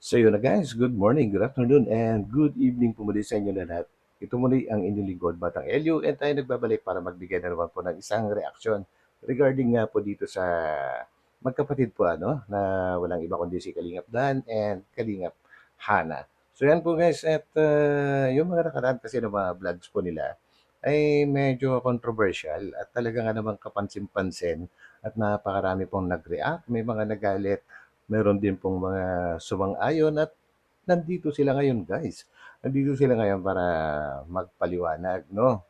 So yun na guys, good morning, good afternoon, and good evening po muli sa inyo na lahat. Ito muli ang inyong lingkod, Batang Elio, and tayo nagbabalik para magbigay na naman po ng isang reaksyon regarding nga po dito sa magkapatid po na walang iba kundi si Kalingap Dan and Kalingap Hana. So yan po guys, at yung mga nakaraan kasi ng mga vlogs po nila ay medyo controversial at talaga nga naman kapansin-pansin at napakarami pong nag-react, may mga nagalit, meron din pong mga sumang-ayon at nandito sila ngayon guys. Nandito sila ngayon para magpaliwanag, no?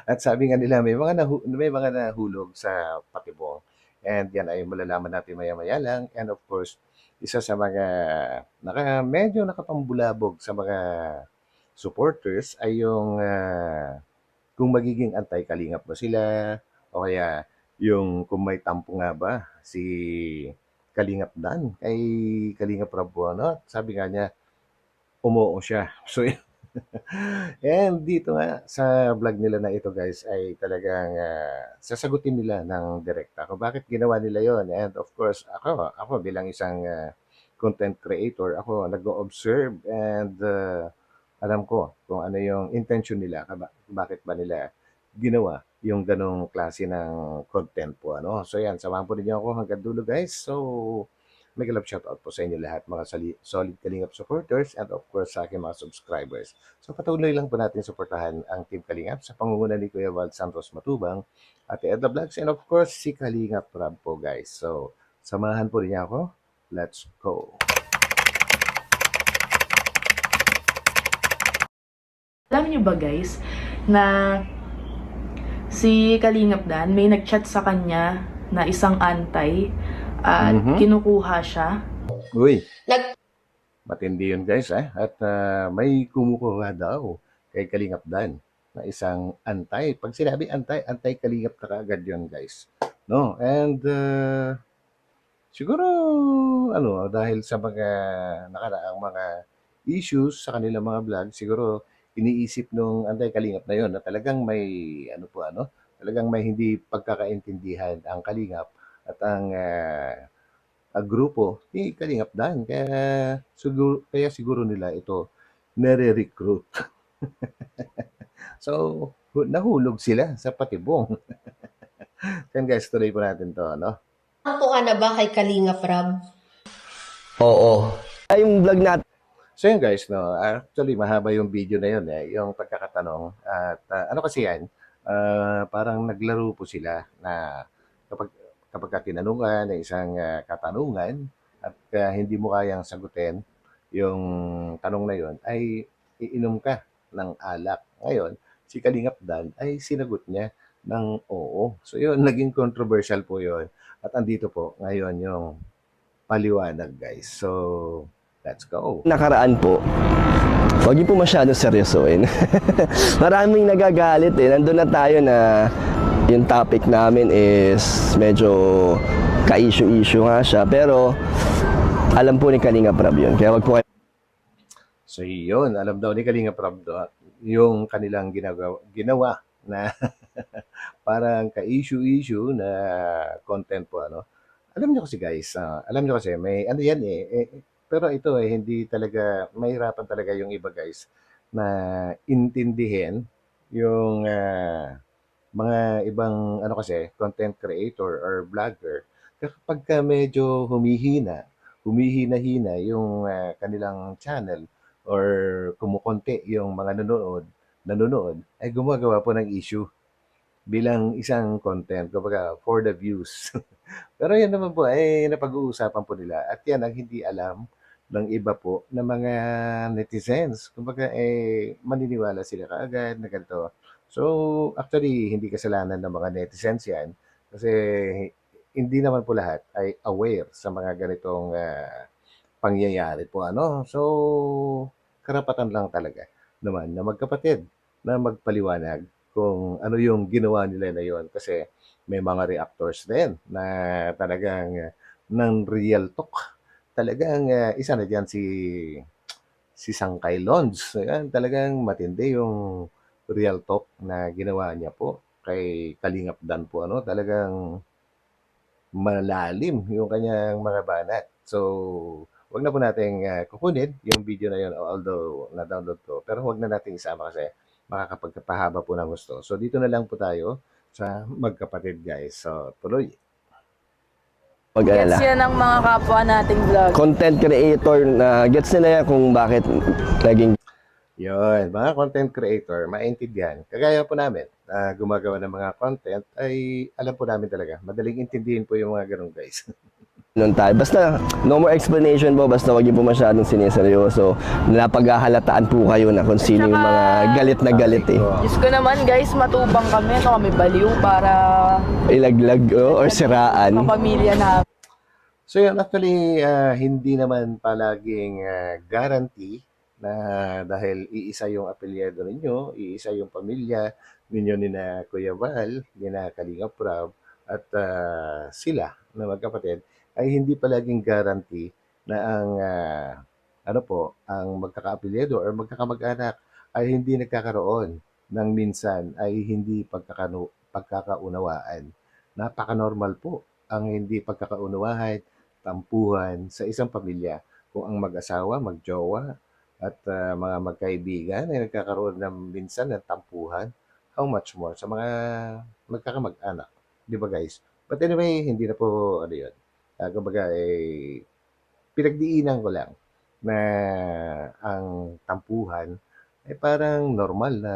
At sabi nga nila may mga nahulog sa patibong. And yan ay malalaman natin maya-maya lang. And of course, isa sa mga medyo nakapambulabog sa mga supporters ay yung kung magiging anti-kalingap ba sila o kaya yung kung may tampo nga ba si Kalingap Dan kay Kalingap Rabuano. Sabi nga niya, umoo siya. So, and dito nga sa vlog nila na ito guys ay talagang sasagutin nila ng direkta kung bakit ginawa nila yon. And of course, ako bilang isang content creator, ako nag-observe and alam ko kung ano yung intention nila, bakit ba nila ginawa yung ganong klase ng content po. So yan, samahan po ninyo ako hanggang dulo guys. So, mega love shoutout po sa inyo lahat mga solid Kalingap supporters and of course sa aking mga subscribers. So patuloy lang po natin suportahan ang Team Kalingap sa pangunguna ni Kuya Val Santos Matubang, Ate Edna Vlogs and of course si Kalingap Rob po guys. So samahan po niya ako. Let's go! Alam niyo ba guys, na si Kalingap Dan, may nag-chat sa kanya na isang antay at kinukuha siya. Uy, matindi yun guys At may kumukuha daw kay Kalingap Dan na isang antay. Pag sinabi antay, antay Kalingap na kaagad yun guys. No? And siguro, dahil sa mga nakaraang mga issues sa kanilang mga vlog, siguro iniisip nung Antay Kalingap na yon na talagang may, talagang may hindi pagkakaintindihan ang Kalingap at ang grupo ni Kalingap Dan. Kaya siguro nila ito nare-recruit. So, nahulog sila sa patibong. Yan guys, tuloy po natin to, no? Tampo ka na ba kay Kalingap Rab? Oo. Ay, yung vlog natin. So yun guys, no, actually mahaba yung video na yun yung pagkakatanong. At ano kasi yan, parang naglaro po sila na kapag kapag tinanungan ng isang katanungan at hindi mo kayang sagutin yung tanong na yun, ay iinom ka ng alak. Ngayon, si Kalingap Dan ay sinagot niya ng oo. So yun, naging controversial po yun. At andito po ngayon yung paliwanag guys. So, let's go. Nakaraan po, huwag niyo po masyadong seryosoin. Maraming nagagalit eh. Nandun na tayo na yung topic namin is medyo ka-issue-issue nga siya. Pero alam po ni Kalinga Prab yun. Kaya wag po kayo. So yun, alam daw ni Kalinga Prab yung kanilang ginawa na parang ka-issue-issue na content po. Alam niyo kasi guys, alam niyo kasi may ano yan pero ito hindi talaga, mahirapan talaga yung iba guys na intindihin yung mga ibang kasi content creator or vlogger kapag medyo humihina-hina yung kanilang channel or kumukonti yung mga nanonood ay gumagawa po ng issue bilang isang content, kumbaga for the views. Pero yan naman po ay napag-uusapan po nila at yan ang hindi alam ng iba po na mga netizens. Kumbaga maniniwala sila kaagad na ganito. So actually hindi kasalanan ng mga netizens yan kasi hindi naman po lahat ay aware sa mga ganitong pangyayari po. So karapatan lang talaga naman na magkapatid na magpaliwanag kung ano yung ginawa nila na yon kasi may mga reactors din na talagang ng real talk. Talagang isa na diyan si Sangkay Lons. Ayan, talagang matindi yung real talk na ginawa niya po kay Kalingap Dan po. Talagang malalim yung kanyang mga banat. So, wag na po nating kukunin yung video na yun, although na-download ko. Pero wag na nating isama kasi makakapagpahaba po ng gusto. So dito na lang po tayo sa magkapatid guys. So tuloy. Mag-alala. Gets yan ng mga kapwa nating vlog. Content creator na gets nila yan kung bakit naging Yun, mga content creator, maintindihan. Kagaya po namin, na gumagawa ng mga content, ay alam po namin talaga. Madaling intindihin po yung mga ganun guys. nun tayo. Basta, no more explanation po. Basta wag niyo po masyadong sineseryoso. Napaghahalataan po kayo na kung sino yung mga galit na galit eh. Diyos ko naman guys, matubang kami. No, kami baliw para Ilaglag or siraan. sa pamilya na. So yun, actually, hindi naman palaging guarantee na dahil iisa yung apelyido ninyo, iisa yung pamilya ninyo ni na Kuya Val, ni na Kalinga Prab, at sila na magkapatid, ay hindi palaging guarantee na ang ano po, ang magkakaapelyido or magkakamag-anak ay hindi nagkakaroon ng minsan ay hindi pagkakaunawaan. Napaka-normal po ang hindi pagkakaunawahan, tampuhan sa isang pamilya. Kung ang mag-asawa, magjowa, at mga magkaibigan ay nagkakaroon ng minsan ng tampuhan, how much more sa mga magkakamag-anak. Di ba guys? But anyway, hindi na po ano yun. Kumbaga, pinagdiinan ko lang na ang tampuhan ay parang normal na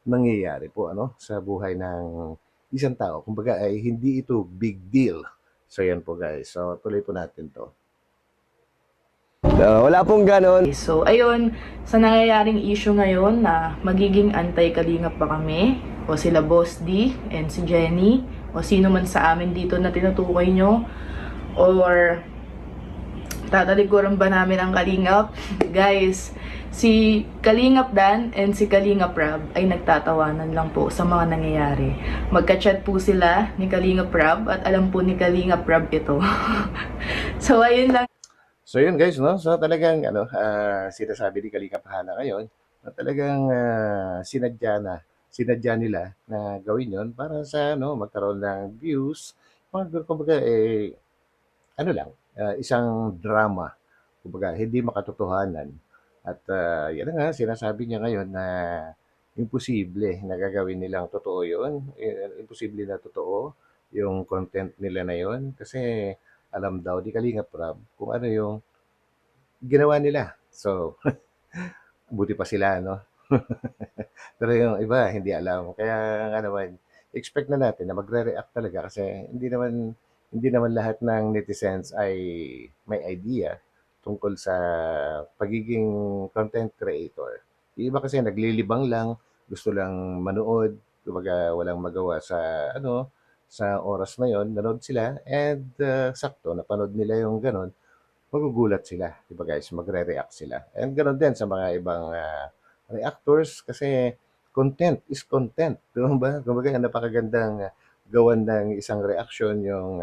nangyayari po ano sa buhay ng isang tao. Kumbaga ay hindi ito big deal. So yan po guys. So tuloy po natin to. Wala pong ganon. So, ayun, sa nangyayaring issue ngayon na magiging anti-kalingap pa kami, o sila Boss D and si Jenny, o sino man sa amin dito na tinutukoy nyo, or tatalikuran ba namin ang kalingap? Guys, si Kalingap Dan and si Kalingap Rab ay nagtatawanan lang po sa mga nangyayari. Magka-chat po sila ni Kalingap Rab at alam po ni Kalingap Rab ito. So, ayun lang. So yun guys, no? So talagang sinasabi ni Kalingap Hana ngayon na talagang sinadya nila na gawin yon para sa magkaroon ng views. Kumbaga ano lang, isang drama. Kumbaga hindi makatotohanan. At yan na nga sinasabi niya ngayon na imposible na gagawin nilang totoo yun. Imposible na totoo yung content nila na yun kasi alam daw di Kalingap Rab kung ano yung ginawa nila. So, buti pa sila, no? Pero yung iba, hindi alam. Kaya nga naman, expect na natin na magre-react talaga kasi hindi naman lahat ng netizens ay may idea tungkol sa pagiging content creator. Yung iba kasi naglilibang lang, gusto lang manood, kumbaga walang magawa sa sa oras na yon, nanood sila and sakto napanood nila yung ganon, magugulat sila, 'di ba guys, magre-react sila. And ganon din sa mga ibang reactors kasi content is content, 'di ba? Kumbaga napakagandang gawan ng isang reaction yung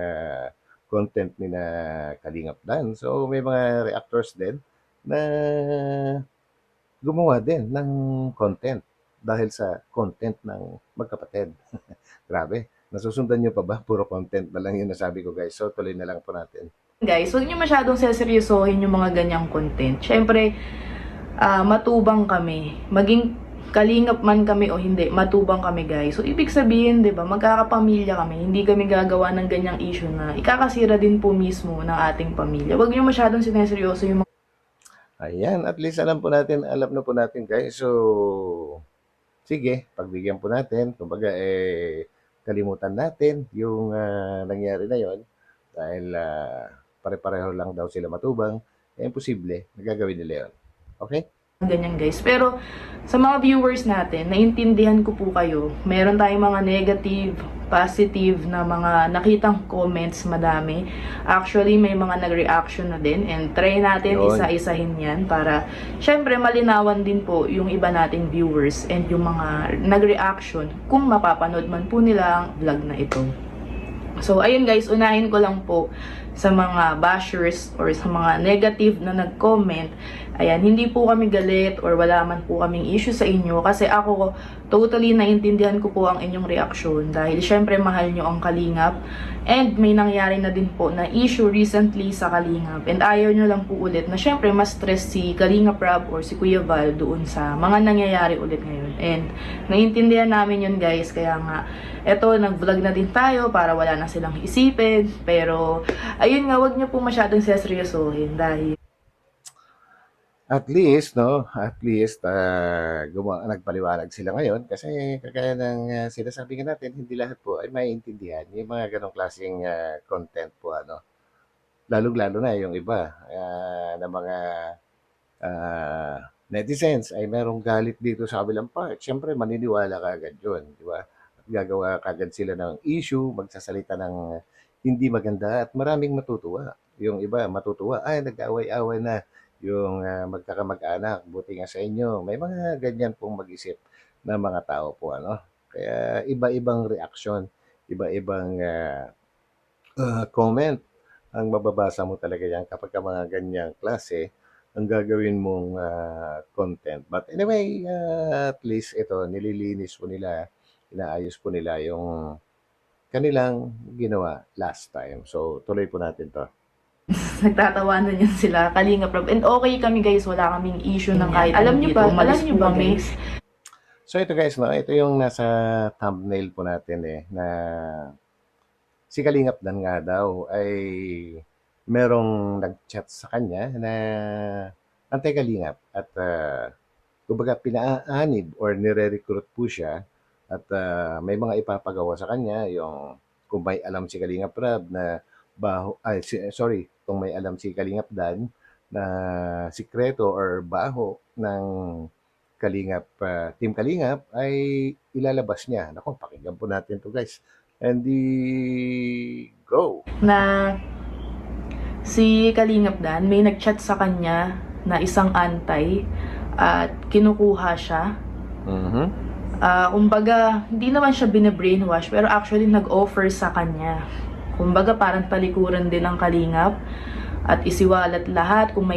content ni na Kalingap Dan. So may mga reactors din na gumawa din ng content dahil sa content ng magkapatid. Grabe. Nasusundan nyo pa ba? Puro content na lang yung nasabi ko guys. So tuloy na lang po natin. Guys, huwag niyo masyadong seryosohin yung mga ganyang content. Siyempre, matubang kami. Maging kalingap man kami o hindi, matubang kami guys. So, ibig sabihin, di ba, magkakapamilya kami. Hindi kami gagawa ng ganyang issue na ikakasira din po mismo ng ating pamilya. Huwag niyo masyadong sineseryoso yung mga... Ayan, at least alam na po natin guys. So, sige, pagbigyan po natin. Kumbaga, kalimutan natin yung nangyari na yon dahil pare-pareho lang daw sila matubang. Imposible, nagagawin nila yon. Okay? ganyan guys. Pero sa mga viewers natin, naintindihan ko po kayo. Meron tayong mga negative, positive na mga nakitang comments madami. Actually, may mga nag-reaction na din and try natin Yun. isa-isahin yan para syempre malinawan din po yung iba nating viewers and yung mga nag-reaction kung mapapanood man po nila ang vlog na ito. So, ayun guys, unahin ko lang po sa mga bashers or sa mga negative na nag-comment, ayan, hindi po kami galit or wala man po kaming issue sa inyo kasi ako totally naintindihan ko po ang inyong reaksyon dahil syempre mahal nyo ang Kalingap and may nangyari na din po na issue recently sa Kalingap and ayaw nyo lang po ulit na syempre mas stress si Kalingap Rob or si Kuya Val doon sa mga nangyayari ulit ngayon and naiintindihan namin yun guys kaya nga eto nag-vlog na din tayo para wala na silang isipin pero ayun nga, wag niyo po masyadong seryosohin dahil At least, no, at least nagpaliwanag sila ngayon kasi kagaya ng sinasabi nga natin, hindi lahat po ay maiintindihan yung mga ganong klaseng content po, ano. Lalong-lalo na yung iba na mga netizens ay merong galit dito sa kabilang part. Siyempre, maniniwala ka agad yun, di ba? At gagawa kagad sila ng issue, magsasalita ng hindi maganda at maraming matutuwa. Yung iba matutuwa, ay nag-away-away na yung magkakamag-anak, buti nga sa inyo. May mga ganyan pong mag-isip na mga tao po, ano. Kaya iba-ibang reaksyon, iba-ibang comment ang mababasa mo talaga yan kapag ka mga ganyang klase ang gagawin mong content. But anyway, at least ito, nililinis po nila, inaayos po nila yung kanilang ginawa last time. So, tuloy po natin to. nagtatawanan yun sila, Kalingap Rob. And okay kami guys, wala kaming issue ng kahit Alam niyo ba, alam niyo ba, Mix? So, ito guys, no, ito yung nasa thumbnail po natin na si Kalingap Dan nga daw ay merong nag-chat sa kanya na anti-Kalingap at kumbaga pinaaanib or nire-recruit po siya at may mga ipapagawa sa kanya yung kung may alam si Kalingap Rab na sorry, kung may alam si Kalingap Dan na sikreto or baho ng Kalingap, Team Kalingap ay ilalabas niya. Naku, pakinggan po natin to guys. And go! Na si Kalingap Dan, may nag-chat sa kanya na isang antay at kinukuha siya. Mhm. Kumbaga, hindi naman siya bine-brainwash pero actually nag-offer sa kanya. Kumbaga parang talikuran din ng Kalingap at isiwalat lahat kung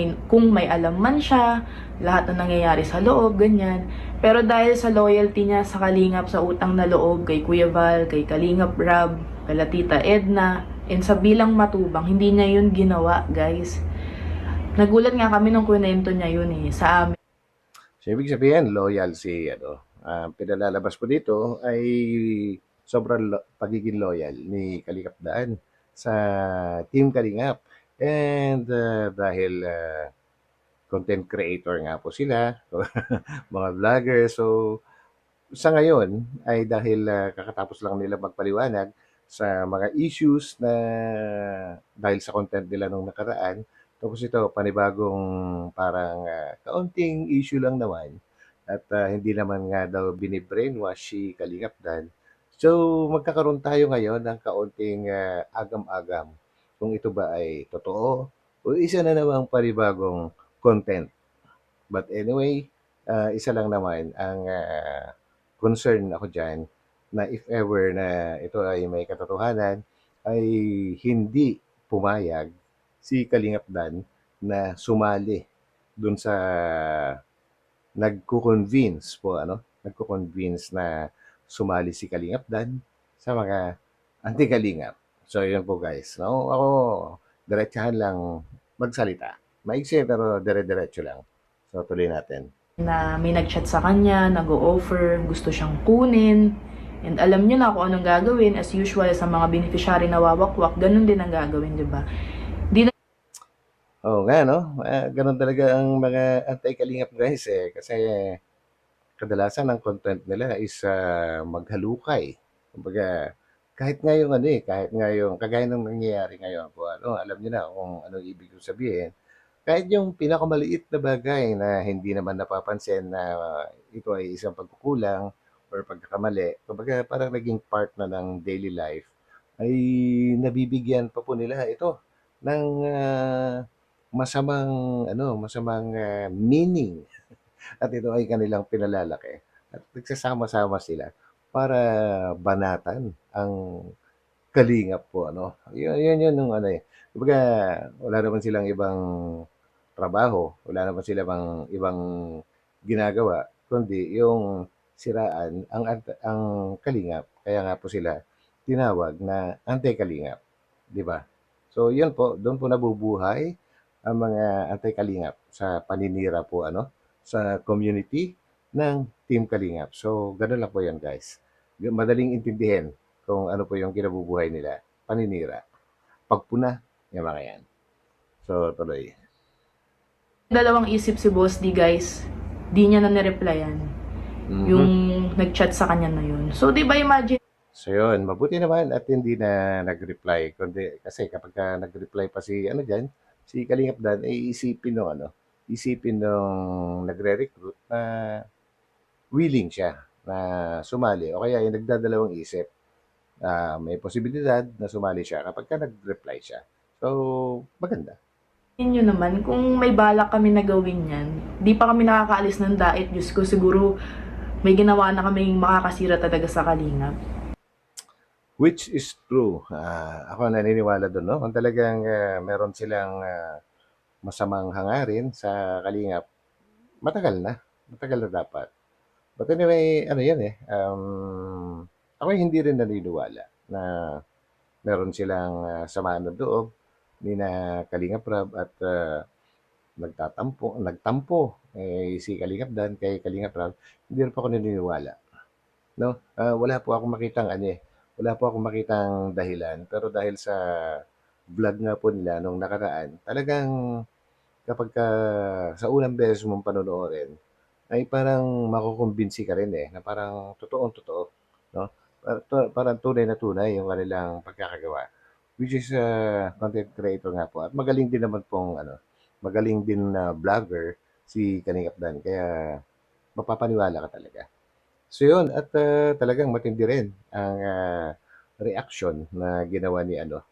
may alam man siya, lahat na nangyayari sa loob, ganyan. Pero dahil sa loyalty niya sa Kalingap, sa utang na loob kay Kuya Val, kay Kalingap Rob, kay Tita Edna, and sa bilang matubang, hindi niya yun ginawa, guys. Nagulat nga kami nung kwento niya yun sa amin. So, ibig sabihin, loyal si, pinalalabas po dito ay sobrang pagiging loyal ni Kalingap Daan sa Team Kalingap. And dahil content creator nga po sila, mga vlogger, so sa ngayon ay dahil kakatapos lang nila magpaliwanag sa mga issues na dahil sa content nila nung nakaraan, tapos ito panibagong parang kaunting issue lang naman at hindi naman nga daw binibrainwash si Kalingap Dan. So magkakaroon tayo ngayon ng kaunting agam-agam kung ito ba ay totoo o isa na namang panibagong content. But anyway, isa lang naman ang concern ako dyan na if ever na ito ay may katotohanan, ay hindi pumayag si Kalingap Dan na sumali dun sa nagko-convince po, nagko-convince na sumali si Kalingap Dan sa mga anti-Kalingap. So, yun po guys. No? Ako, diretsahan lang magsalita. Maiksi pero dire-diretso lang. So, tuloy natin. Na may nag-chat sa kanya, nag-o-offer, gusto siyang kunin. And alam niyo na kung anong gagawin. As usual, sa mga beneficiary na wawakwak, ganun din ang gagawin, di ba? Oo nga, no? Ganun talaga ang mga anti-Kalingap guys Kasi kadalasan ang content nila is maghalukay. Kumbaga, kahit nga yung kahit nga yung kagaya ng nangyayari ngayon po, alam niyo na kung anong ibig kong sabihin. Kahit yung pinakamaliit na bagay na hindi naman napapansin na ito ay isang pagkukulang or pagkakamali, kumbaga parang naging part na ng daily life, ay nabibigyan pa po nila ito ng masamang meaning at ito ay kanilang pinalalaki at nagsasama-sama sila para banatan ang kalingap po, ano. Yun yung ano, eh. Kumbaga, wala naman silang ibang trabaho, wala naman silang ibang ginagawa, kundi yung siraan ang kalingap. Kaya nga po sila tinawag na anti-kalingap, di ba? So, yun po, doon po nabubuhay ang mga anti-kalingap sa paninira po, ano, sa community ng Team Kalingap. So, gano'n lang po yan, guys. Madaling intindihin kung ano po yung kinabubuhay nila. Paninira. Pagpuna, yung mga yan. So, tuloy. Dalawang isip si Boss D, guys. Di niya na nireplyan yung Mhm. nag-chat sa kanya na yun. So, di ba imagine So, yun. Mabuti naman at hindi na nag-reply. Kundi, kasi kapag ka nag-reply pa si, ano dyan, si Kalingap Dan, ay isipin nung, ano, isipin nung nagre-recruit na willing siya na sumali o kaya yung nagdadalawang isip. May posibilidad na sumali siya kapag ka nag-reply siya. So, maganda. nyo naman kung may balak kami na gawin yan, di pa kami nakakaalis ng diet. Diyos ko, siguro may ginawa na kaming makakasira talaga sa Kalingap. Which is true. Ako naniniwala doon, no? Kung talagang meron silang masamang hangarin sa Kalingap, matagal na. Matagal na dapat. But anyway, ano yan eh. Ako hindi rin naniniwala na meron silang samaan ng loob ni na Kalingap Rab at nagtampo si Kalingap Dan kay Kalingap Rab. Hindi rin po ako naniniwala. No? Wala po akong makitang ano eh. Wala po akong makitang dahilan. Pero dahil sa vlog nga po nila nung nakaraan, talagang kapag ka, sa unang beses mong panonoorin, ay parang makukumbinsi ka rin eh, na parang totoong totoo. No? Parang tunay na tunay yung kanilang pagkakagawa. Which is content creator nga po. At magaling din naman pong ano, magaling din na vlogger si Kaningap Dan. Kaya mapapaniwala ka talaga. So yun, at talagang matindi rin ang reaction na ginawa ni ano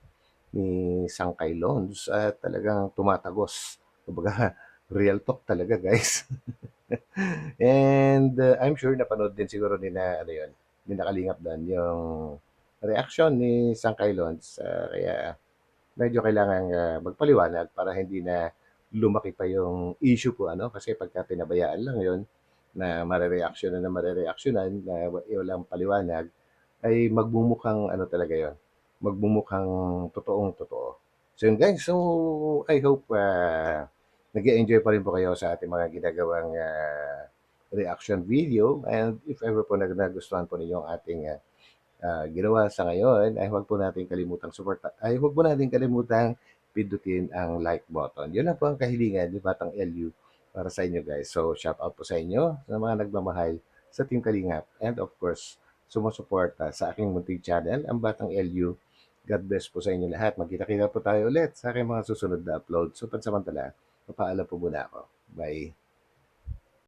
ni Sangkay Lons at talagang tumatagos. Kumbaga, real talk talaga, guys. And I'm sure napanood din siguro ni na ano yun, ni Nakalingap Dan yung reaction ni Sangkay Lons. Kaya medyo kailangan magpaliwanag para hindi na lumaki pa yung issue po ano kasi pagka pinabayaan lang yon na marereaksyonan na marereaksyonan na walang paliwanag ay magmumukhang ano talaga yon magmumukhang totoong totoo. So yun guys, so I hope nag-enjoy pa rin po kayo sa ating mga ginagawang reaction video and if ever po nagustuhan po ninyo ang ating ginawa sa ngayon ay huwag po natin kalimutang suporta ay huwag po natin kalimutang pindutin ang like button. Yun lang po ang kahilingan ni Batang LU para sa inyo guys. So shout out po sa inyo sa mga nagmamahal sa Team Kalingap and of course sumusuporta sa aking munting channel, ang Batang LU. God bless po sa inyo lahat. Magkita-kita po tayo ulit sa aking mga susunod na upload. So pansamantala, papaalam po muna ako. Bye.